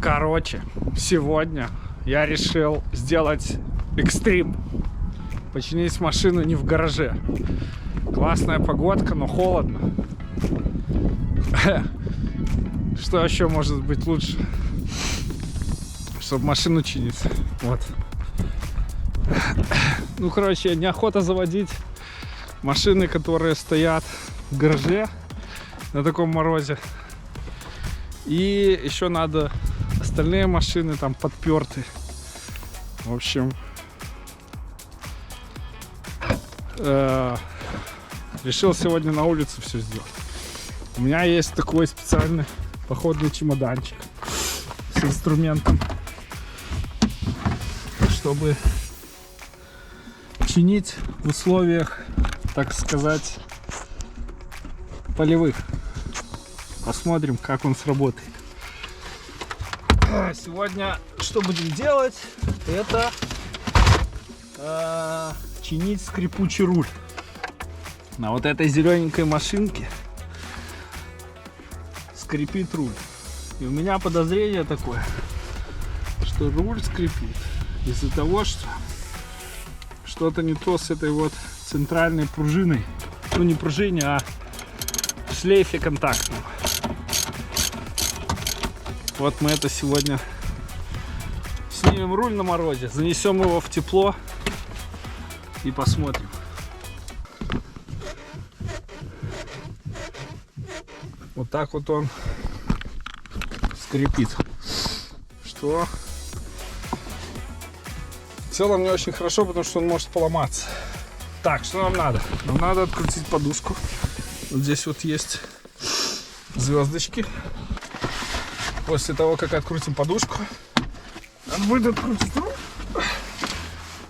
Короче, сегодня я решил сделать экстрим. Починить машину не в гараже. Классная погодка, но холодно. Что еще может быть лучше, чтобы машину чинить? Вот. Ну, короче, неохота заводить машины, которые стоят в гараже на таком морозе. И еще надо остальные машины там подперты. В общем, решил сегодня на улице все сделать. У меня есть такой специальный походный чемоданчик с инструментом, чтобы чинить в условиях, так сказать, полевых. Посмотрим, как он сработает. Сегодня что будем делать? Это чинить скрипучий руль на вот этой зелененькой машинке. Скрипит руль. И у меня подозрение такое, что руль скрипит из-за того, что что-то не то с этой вот центральной пружиной. Ну, не пружине, а в шлейфе контактном. Вот мы это сегодня снимем руль на морозе, занесем его в тепло и посмотрим. Вот так вот он скрипит. Что в целом не очень хорошо, потому что он может поломаться. Так, что нам надо? Нам надо открутить подушку. Вот здесь вот есть звездочки. После того, как открутим подушку, надо будет открутить руль.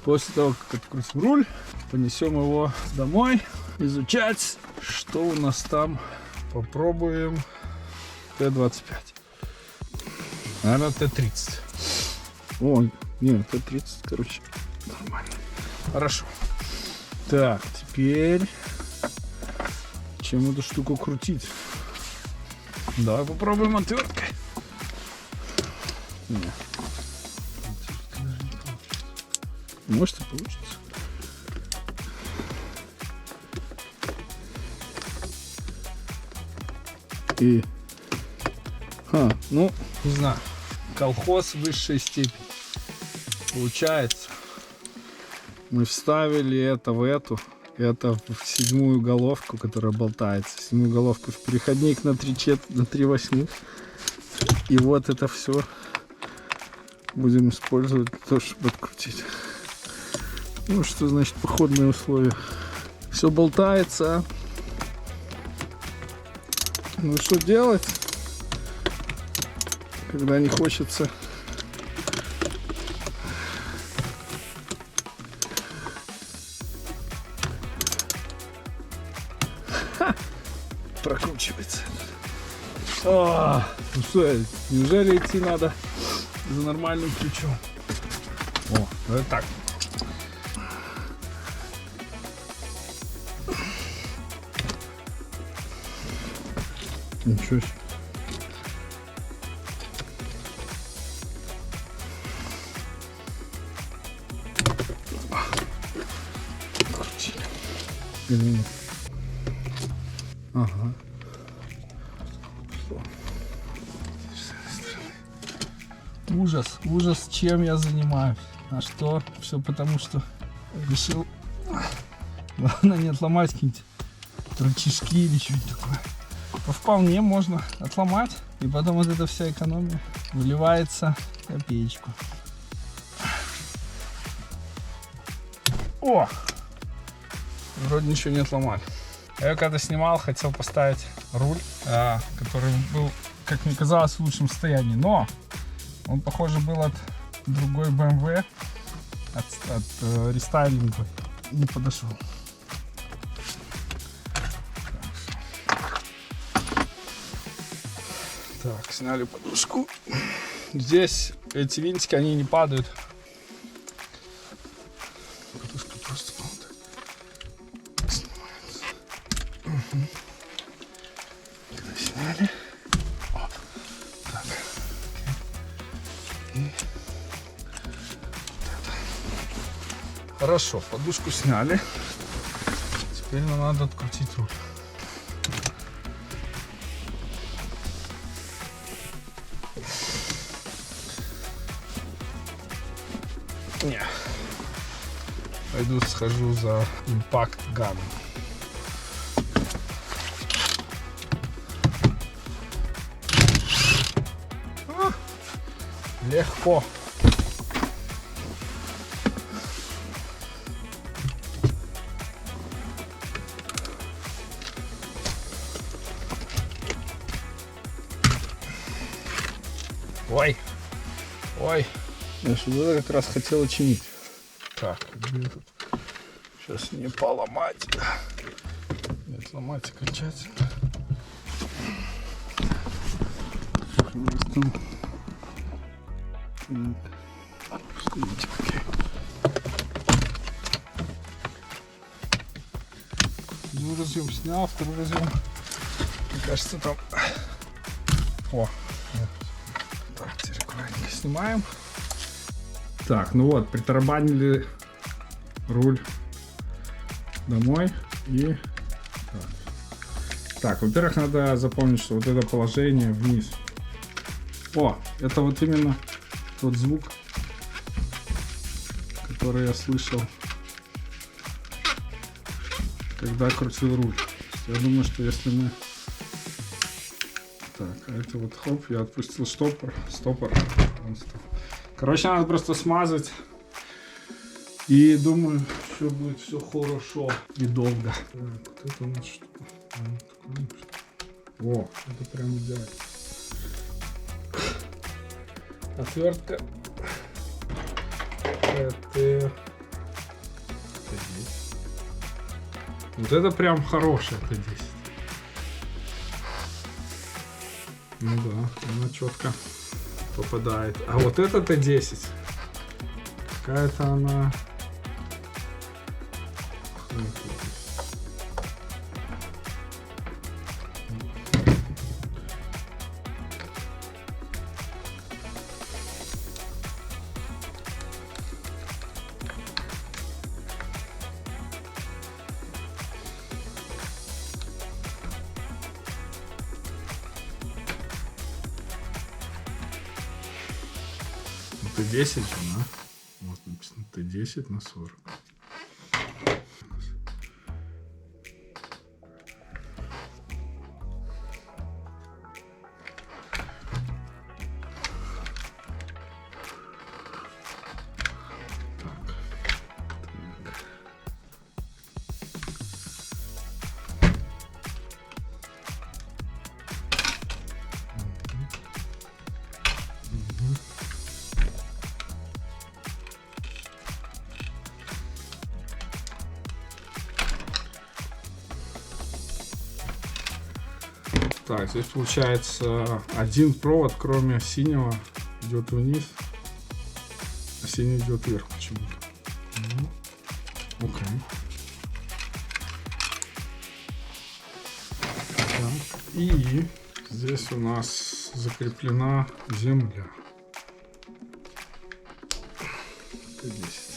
После того, как открутим руль, понесем его домой, изучать, что у нас там. Попробуем Т-25. Наверное, Т-30. О, нет, Т-30, короче, нормально. Хорошо. Так, теперь чем эту штуку крутить? Давай попробуем отверткой. Нет. Может и получится. И... ну, не знаю. Колхоз высшей степени. Получается. Мы вставили это в эту. Это в седьмую головку, которая болтается. Седьмую головку в переходник на 3/8. И вот это все будем использовать для того, чтобы открутить. Ну, что значит походные условия? Все болтается. Ну, что делать, когда не хочется? Прокручивается. Ну что, неужели идти надо за нормальным ключом? О, давай так. Ничего себе. Крутили. Ага. Ужас, ужас, чем я занимаюсь. А что? Все потому, что решил, главное, не отломать какие-нибудь рычажки или что-нибудь такое. То вполне можно отломать, и потом вот эта вся экономия выливается в копеечку. О! Вроде ничего не отломали. Я когда снимал, хотел поставить руль, который был, как мне казалось, в лучшем состоянии, но он, похоже, был от другой BMW, от рестайлинга, не подошел. Так, сняли подушку. Здесь эти винтики, они не падают. Подушка просто снимается. Угу. Когда сняли. О, так. Хорошо, подушку сняли. Теперь нам надо открутить руль. Не. Пойду схожу за импакт ганом. Легко. Ой. Ой. Я сюда как раз хотел чинить. Так, где тут? Сейчас не поломать. Не сломать окончательно. Стоите, окей. Один разъем снял, второй разъем. Мне кажется, там... О! Так, теперь аккуратненько снимаем. Так, ну вот, притарабанили руль домой и... Так, во-первых, надо запомнить, что вот это положение вниз. О, это вот именно тот звук, который я слышал, когда крутил руль. Я думаю, что если мы... Так, а это вот хоп, я отпустил стопор. Короче, надо просто смазать. И думаю, что будет все хорошо и долго. Так, вот это у нас что? О, это прям идеально. Отвертка. Это... Вот это прям хорошая Т10. Ну да, она четко попадает. А вот это Т10. Какая-то она... Т10 же, да? Вот написано Т10 на 40. Так, здесь получается один провод, кроме синего, идет вниз, а синий идет вверх почему-то. Окей. Так, и здесь у нас закреплена земля. Т10.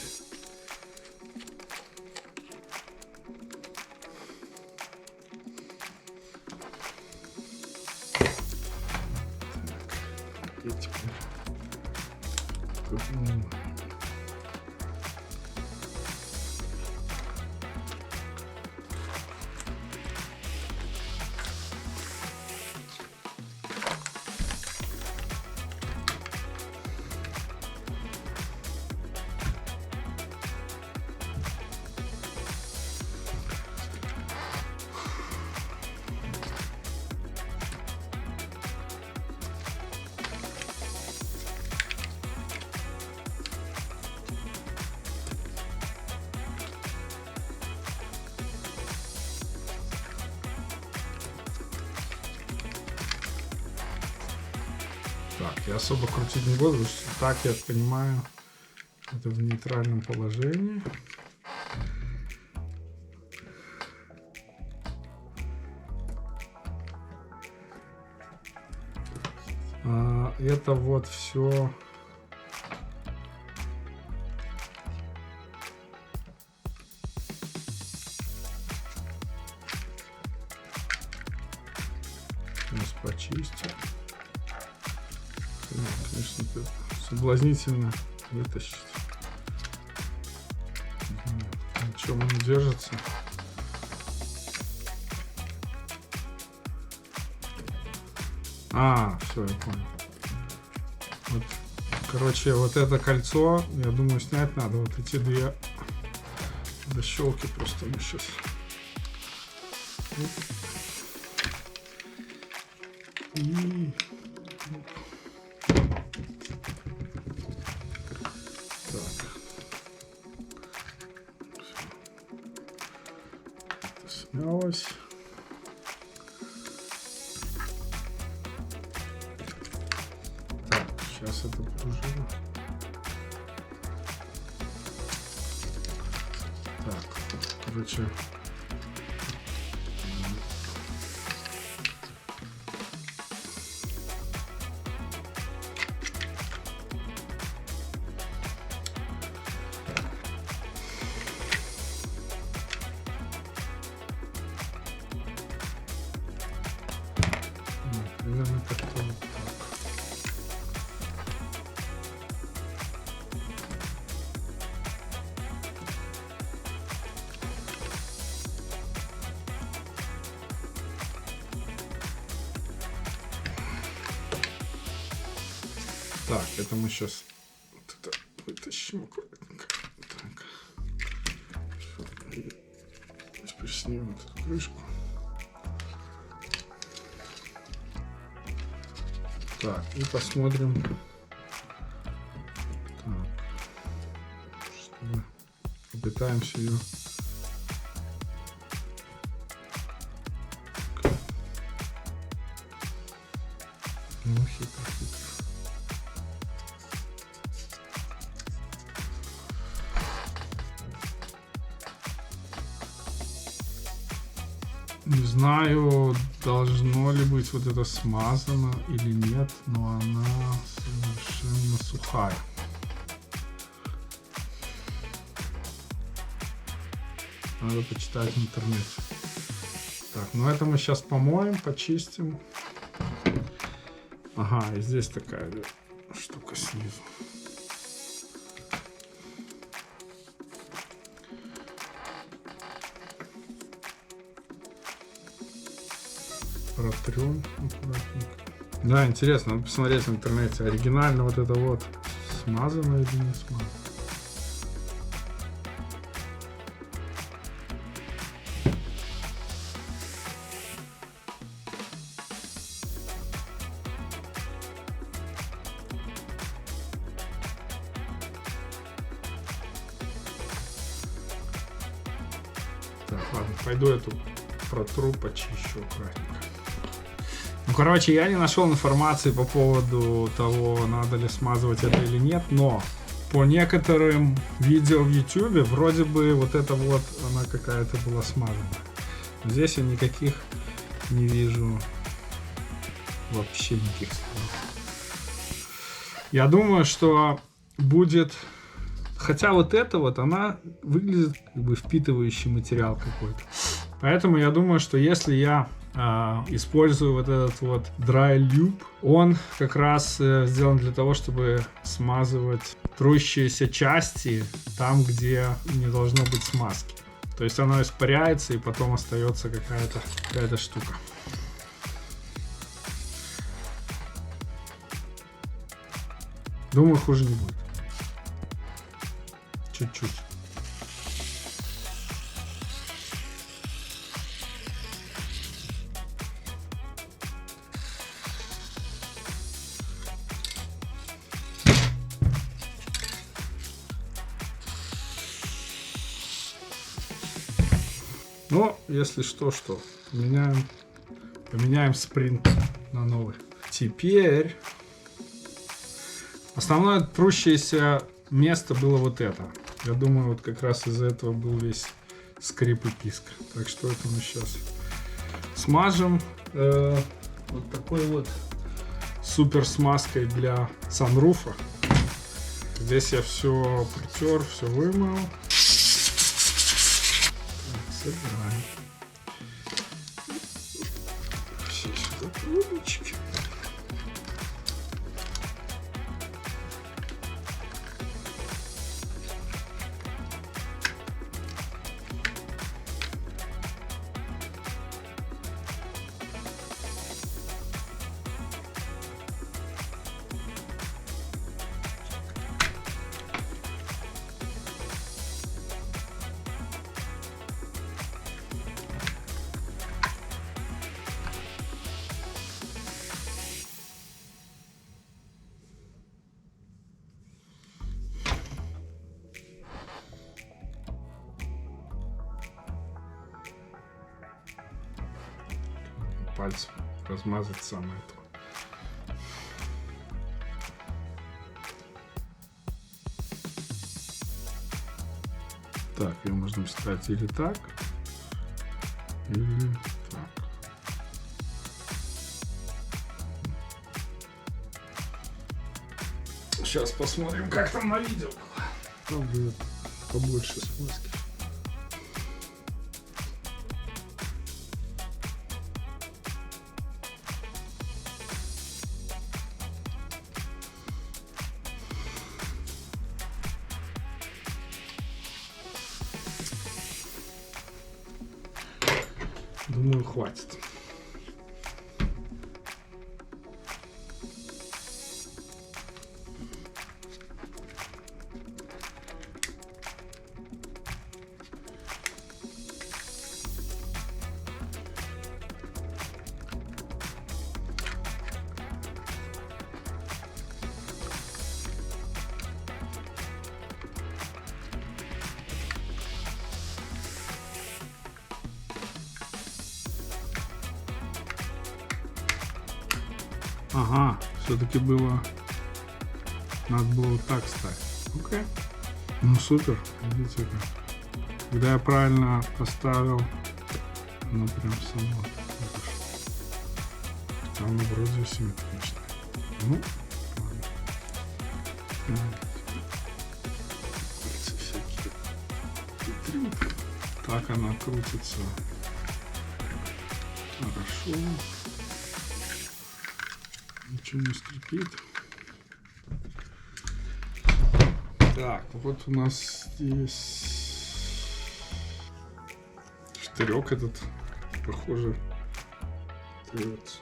Так, я особо крутить не буду, потому что так, я понимаю, это в нейтральном положении. Это вот все Сейчас почистим. Конечно, это соблазнительно вытащить. На чем он держится? Все, я понял. Вот, короче, вот это кольцо, я думаю, снять надо. Вот эти две защелки просто мы сейчас. И... Так. Это снялось. Так, сейчас это пружина. Так, короче. Примерно как-то вот так. Так, это мы сейчас вот это вытащим аккуратненько. Так. Теперь снимем вот эту крышку. Так, и посмотрим. Так, чтобы попытаемся ее. Ну, хитро. Не знаю, должно ли быть вот это смазано или нет, но она совершенно сухая. Надо почитать в интернете. Так, ну это мы сейчас помоем, почистим. Ага, и здесь такая штука снизу. Протрем аккуратненько. Да, интересно, надо посмотреть в интернете, оригинально вот это вот смазано или не смазано. Так, ладно, пойду эту протру, почищу аккуратненько. Ну, короче, я не нашел информации по поводу того, надо ли смазывать это или нет, но по некоторым видео в YouTube вроде бы вот это вот, она какая-то была смазана. Здесь я никаких не вижу вообще никаких следов. Я думаю, что будет... Хотя вот эта вот, она выглядит как бы впитывающий материал какой-то. Поэтому я думаю, что если я использую вот этот вот dry lube, он как раз сделан для того, чтобы смазывать трущиеся части там, где не должно быть смазки. То есть оно испаряется и потом остается какая-то штука. Думаю, хуже не будет. Чуть-чуть. Но, если что, поменяем спринт на новый. Теперь основное трущееся место было вот это. Я думаю, вот как раз из-за этого был весь скрип и писк. Так что это мы сейчас смажем вот такой вот супер смазкой для санруфа. Здесь я все протер, все вымыл. Так, собираем. Все сюда трубочки. Пальцем размазать самое то. Так, ее можно вставить или так, или так. Сейчас посмотрим, как там на видео. Там будет побольше смазки. Думаю, хватит. Ага, все-таки было... Надо было вот так ставить. Окей. Ну супер. Видите как. Когда я правильно поставил, оно прям само. Там вроде симметрично. Ну, ладно. Всякие. Так она крутится. Хорошо. Ничего не скрипит. Так, вот у нас здесь штырек этот, похоже, трется.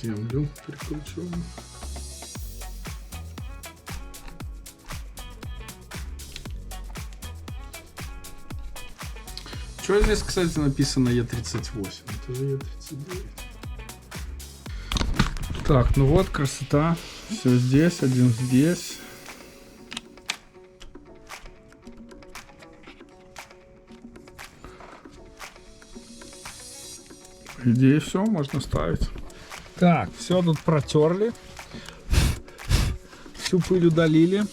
Землю прикручиваем. Что здесь, кстати, написано Е38? Это же Е39. Так, ну вот красота. Все здесь, один здесь. По идее, все, можно ставить. Так, все тут протерли, всю пыль удалили,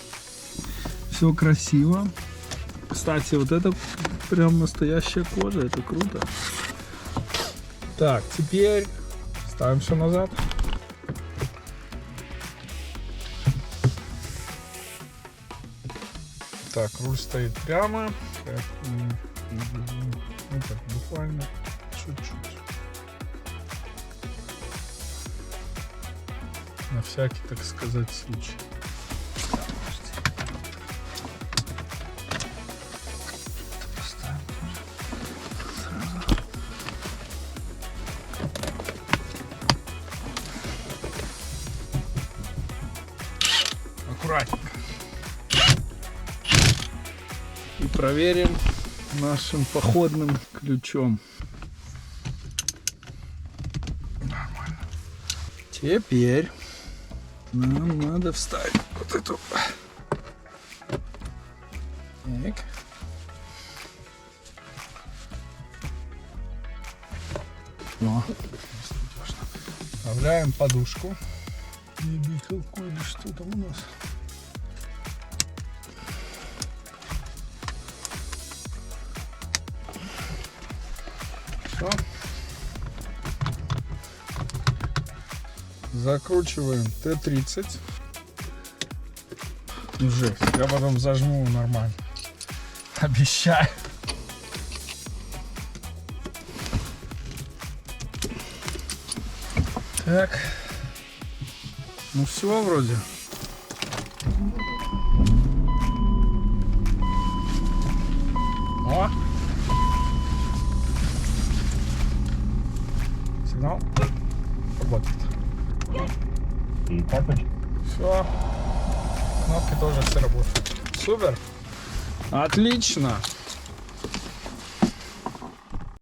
все красиво. Кстати, вот это прям настоящая кожа, это круто. Так, теперь ставим все назад. Так, руль стоит прямо, ну так, буквально чуть-чуть. На всякий, так сказать, случай. Аккуратненько. И проверим нашим походным ключом. Нормально. Теперь нам надо вставить вот эту. Так. О, Вставляем подушку. Не бикалку или что там у нас? Все. Закручиваем Т-30. Жесть, я потом зажму нормально. Обещаю. Так. Ну все вроде. О! Сигнал. Работает. Все. Кнопки тоже все работают. Супер. Отлично.